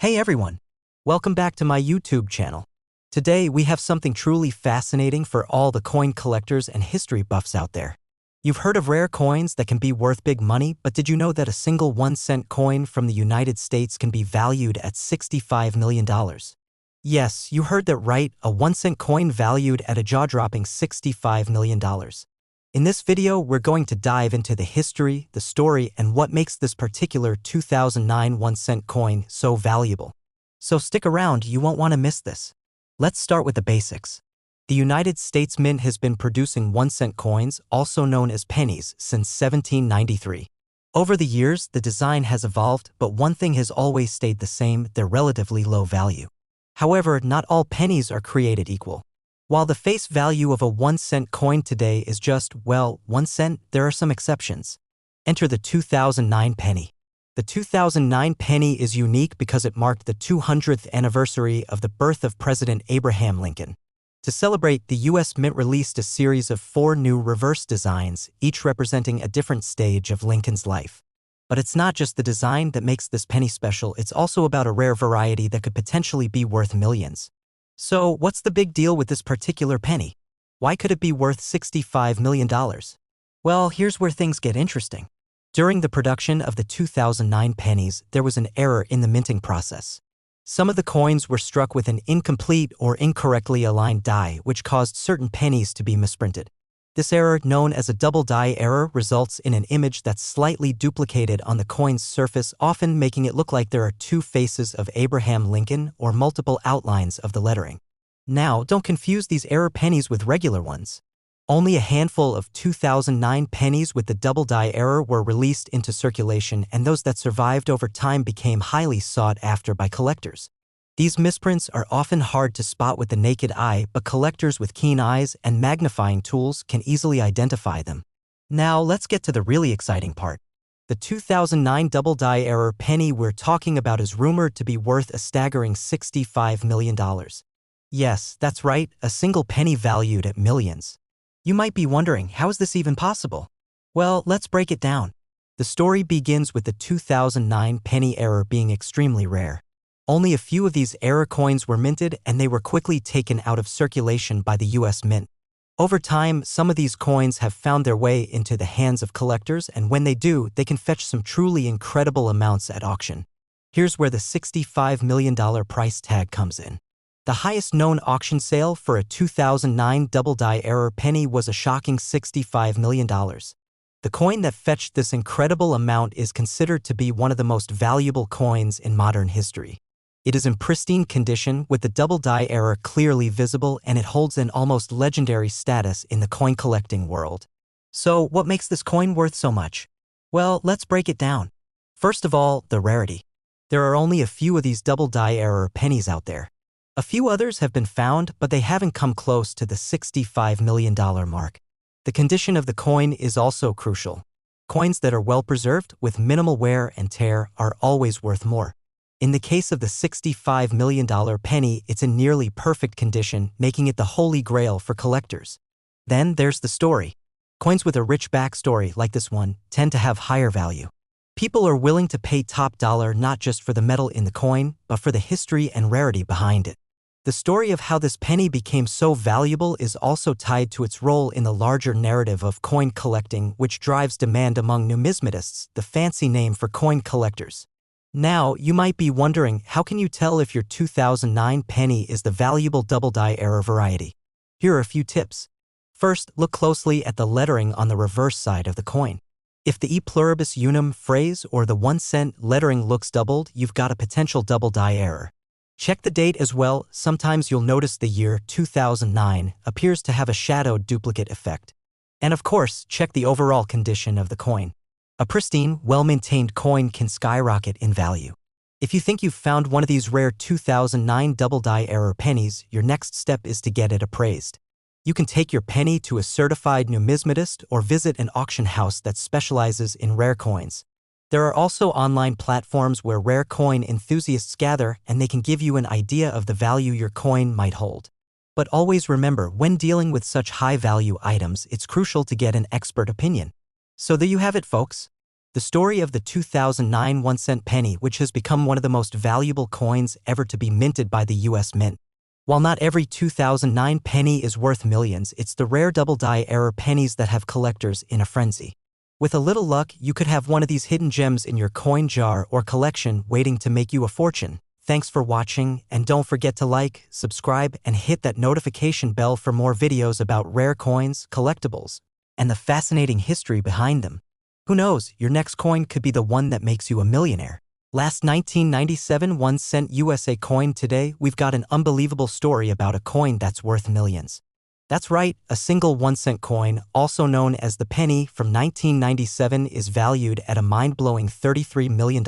Hey everyone! Welcome back to my YouTube channel. Today we have something truly fascinating for all the coin collectors and history buffs out there. You've heard of rare coins that can be worth big money, but did you know that a single 1-cent coin from the United States can be valued at $65 million? Yes, you heard that right, a 1-cent coin valued at a jaw-dropping $65 million. In this video, we're going to dive into the history, the story, and what makes this particular 2009 1-cent coin so valuable. So stick around, you won't want to miss this. Let's start with the basics. The United States Mint has been producing 1-cent coins, also known as pennies, since 1793. Over the years, the design has evolved, but one thing has always stayed the same: their relatively low value. However, not all pennies are created equal. While the face value of a 1-cent coin today is just, well, 1 cent, there are some exceptions. Enter the 2009 penny. The 2009 penny is unique because it marked the 200th anniversary of the birth of President Abraham Lincoln. To celebrate, the U.S. Mint released a series of 4 new reverse designs, each representing a different stage of Lincoln's life. But it's not just the design that makes this penny special, it's also about a rare variety that could potentially be worth millions. So, what's the big deal with this particular penny? Why could it be worth $65 million? Well, here's where things get interesting. During the production of the 2009 pennies, there was an error in the minting process. Some of the coins were struck with an incomplete or incorrectly aligned die, which caused certain pennies to be misprinted. This error, known as a double die error, results in an image that's slightly duplicated on the coin's surface, often making it look like there are 2 faces of Abraham Lincoln or multiple outlines of the lettering. Now, don't confuse these error pennies with regular ones. Only a handful of 2009 pennies with the double die error were released into circulation, and those that survived over time became highly sought after by collectors. These misprints are often hard to spot with the naked eye, but collectors with keen eyes and magnifying tools can easily identify them. Now, let's get to the really exciting part. The 2009 double die error penny we're talking about is rumored to be worth a staggering $65 million. Yes, that's right, a single penny valued at millions. You might be wondering, how is this even possible? Well, let's break it down. The story begins with the 2009 penny error being extremely rare. Only a few of these error coins were minted, and they were quickly taken out of circulation by the U.S. Mint. Over time, some of these coins have found their way into the hands of collectors, and when they do, they can fetch some truly incredible amounts at auction. Here's where the $65 million price tag comes in. The highest known auction sale for a 2009 double die error penny was a shocking $65 million. The coin that fetched this incredible amount is considered to be one of the most valuable coins in modern history. It is in pristine condition, with the double die error clearly visible, and it holds an almost legendary status in the coin collecting world. So, what makes this coin worth so much? Well, let's break it down. First of all, the rarity. There are only a few of these double die error pennies out there. A few others have been found, but they haven't come close to the $65 million mark. The condition of the coin is also crucial. Coins that are well preserved, with minimal wear and tear, are always worth more. In the case of the $65 million penny, it's in nearly perfect condition, making it the holy grail for collectors. Then there's the story. Coins with a rich backstory, like this one, tend to have higher value. People are willing to pay top dollar not just for the metal in the coin, but for the history and rarity behind it. The story of how this penny became so valuable is also tied to its role in the larger narrative of coin collecting, which drives demand among numismatists, the fancy name for coin collectors. Now, you might be wondering, how can you tell if your 2009 penny is the valuable double die error variety? Here are a few tips. First, look closely at the lettering on the reverse side of the coin. If the E pluribus unum phrase or the 1-cent lettering looks doubled, you've got a potential double die error. Check the date as well. Sometimes you'll notice the year 2009 appears to have a shadowed duplicate effect. And of course, check the overall condition of the coin. A pristine, well-maintained coin can skyrocket in value. If you think you've found one of these rare 2009 double die error pennies, your next step is to get it appraised. You can take your penny to a certified numismatist or visit an auction house that specializes in rare coins. There are also online platforms where rare coin enthusiasts gather, and they can give you an idea of the value your coin might hold. But always remember, when dealing with such high-value items, it's crucial to get an expert opinion. So there you have it, folks. The story of the 2009 1-cent penny, which has become one of the most valuable coins ever to be minted by the US Mint. While not every 2009 penny is worth millions, it's the rare double-die error pennies that have collectors in a frenzy. With a little luck, you could have one of these hidden gems in your coin jar or collection waiting to make you a fortune. Thanks for watching, and don't forget to like, subscribe, and hit that notification bell for more videos about rare coins, collectibles, and the fascinating history behind them. Who knows, your next coin could be the one that makes you a millionaire. Last 1997 1-cent USA coin. Today, we've got an unbelievable story about a coin that's worth millions. That's right, a single 1-cent coin, also known as the penny, from 1997 is valued at a mind-blowing $33 million.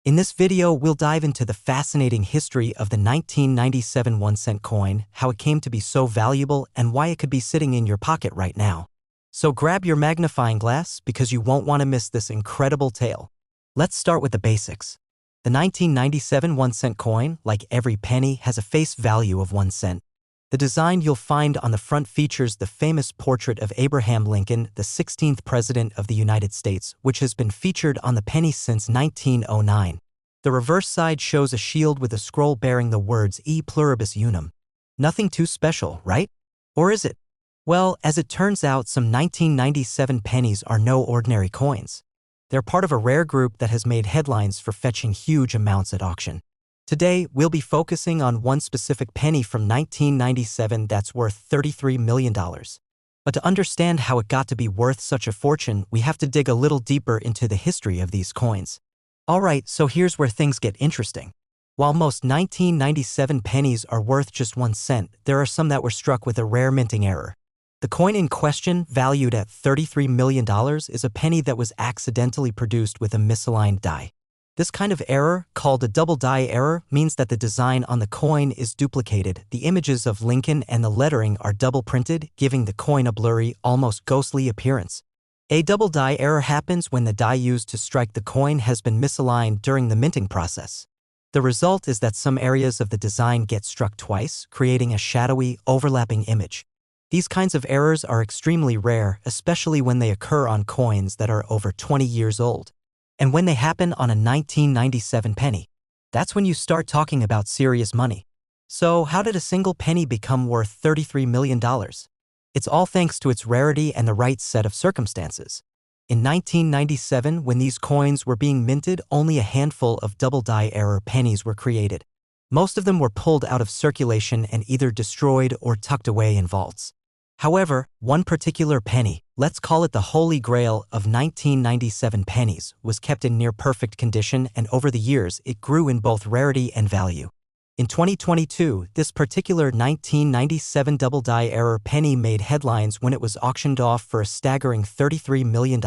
In this video, we'll dive into the fascinating history of the 1997 1-cent coin, how it came to be so valuable, and why it could be sitting in your pocket right now. So grab your magnifying glass because you won't want to miss this incredible tale. Let's start with the basics. The 1997 1-cent coin, like every penny, has a face value of 1 cent. The design you'll find on the front features the famous portrait of Abraham Lincoln, the 16th President of the United States, which has been featured on the penny since 1909. The reverse side shows a shield with a scroll bearing the words E pluribus unum. Nothing too special, right? Or is it? Well, as it turns out, some 1997 pennies are no ordinary coins. They're part of a rare group that has made headlines for fetching huge amounts at auction. Today, we'll be focusing on one specific penny from 1997 that's worth $33 million. But to understand how it got to be worth such a fortune, we have to dig a little deeper into the history of these coins. Alright, so here's where things get interesting. While most 1997 pennies are worth just 1 cent, there are some that were struck with a rare minting error. The coin in question, valued at $33 million, is a penny that was accidentally produced with a misaligned die. This kind of error, called a double die error, means that the design on the coin is duplicated. The images of Lincoln and the lettering are double printed, giving the coin a blurry, almost ghostly appearance. A double die error happens when the die used to strike the coin has been misaligned during the minting process. The result is that some areas of the design get struck twice, creating a shadowy, overlapping image. These kinds of errors are extremely rare, especially when they occur on coins that are over 20 years old. And when they happen on a 1997 penny, that's when you start talking about serious money. So how did a single penny become worth $33 million? It's all thanks to its rarity and the right set of circumstances. In 1997, when these coins were being minted, only a handful of double die error pennies were created. Most of them were pulled out of circulation and either destroyed or tucked away in vaults. However, one particular penny, let's call it the Holy Grail of 1997 pennies, was kept in near-perfect condition, and over the years it grew in both rarity and value. In 2022, this particular 1997 double die error penny made headlines when it was auctioned off for a staggering $33 million.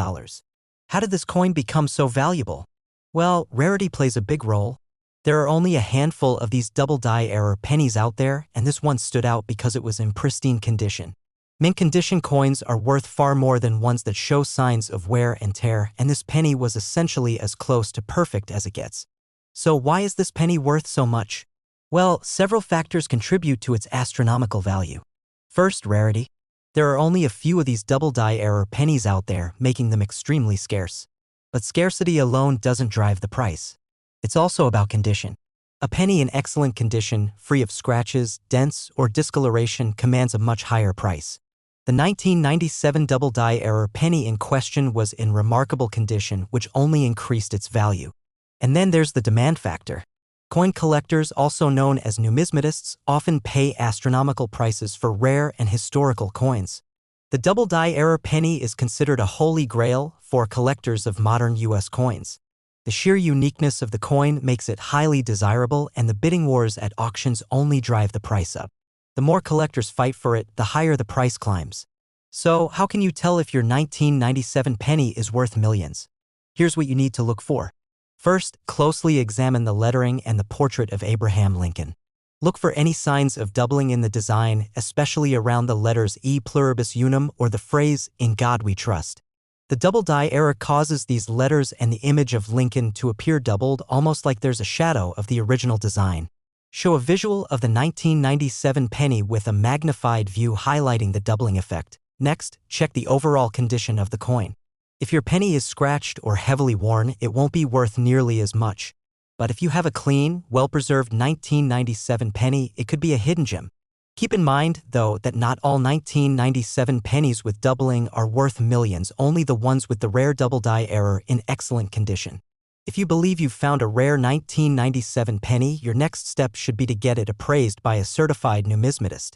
How did this coin become so valuable? Well, rarity plays a big role. There are only a handful of these double die error pennies out there, and this one stood out because it was in pristine condition. Mint condition coins are worth far more than ones that show signs of wear and tear, and this penny was essentially as close to perfect as it gets. So why is this penny worth so much? Well, several factors contribute to its astronomical value. First, rarity. There are only a few of these double die error pennies out there, making them extremely scarce. But scarcity alone doesn't drive the price. It's also about condition. A penny in excellent condition, free of scratches, dents, or discoloration, commands a much higher price. The 1997 double die error penny in question was in remarkable condition, which only increased its value. And then there's the demand factor. Coin collectors, also known as numismatists, often pay astronomical prices for rare and historical coins. The double die error penny is considered a holy grail for collectors of modern US coins. The sheer uniqueness of the coin makes it highly desirable, and the bidding wars at auctions only drive the price up. The more collectors fight for it, the higher the price climbs. So, how can you tell if your 1997 penny is worth millions? Here's what you need to look for. First, closely examine the lettering and the portrait of Abraham Lincoln. Look for any signs of doubling in the design, especially around the letters E pluribus unum or the phrase, "In God we trust." The double die error causes these letters and the image of Lincoln to appear doubled, almost like there's a shadow of the original design. Show a visual of the 1997 penny with a magnified view highlighting the doubling effect. Next, check the overall condition of the coin. If your penny is scratched or heavily worn, it won't be worth nearly as much. But if you have a clean, well-preserved 1997 penny, it could be a hidden gem. Keep in mind, though, that not all 1997 pennies with doubling are worth millions, only the ones with the rare double die error in excellent condition. If you believe you've found a rare 1997 penny, your next step should be to get it appraised by a certified numismatist.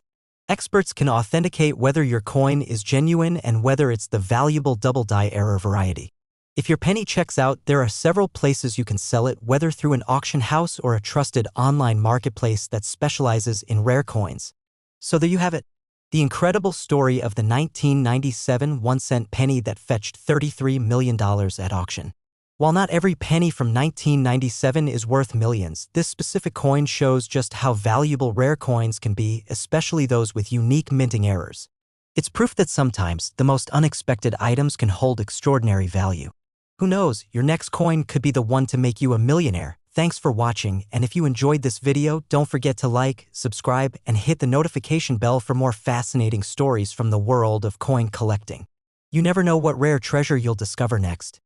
Experts can authenticate whether your coin is genuine and whether it's the valuable double die error variety. If your penny checks out, there are several places you can sell it, whether through an auction house or a trusted online marketplace that specializes in rare coins. So there you have it. The incredible story of the 1997 1-cent penny that fetched $33 million at auction. While not every penny from 1997 is worth millions, this specific coin shows just how valuable rare coins can be, especially those with unique minting errors. It's proof that sometimes the most unexpected items can hold extraordinary value. Who knows, your next coin could be the one to make you a millionaire. Thanks for watching, and if you enjoyed this video, don't forget to like, subscribe, and hit the notification bell for more fascinating stories from the world of coin collecting. You never know what rare treasure you'll discover next.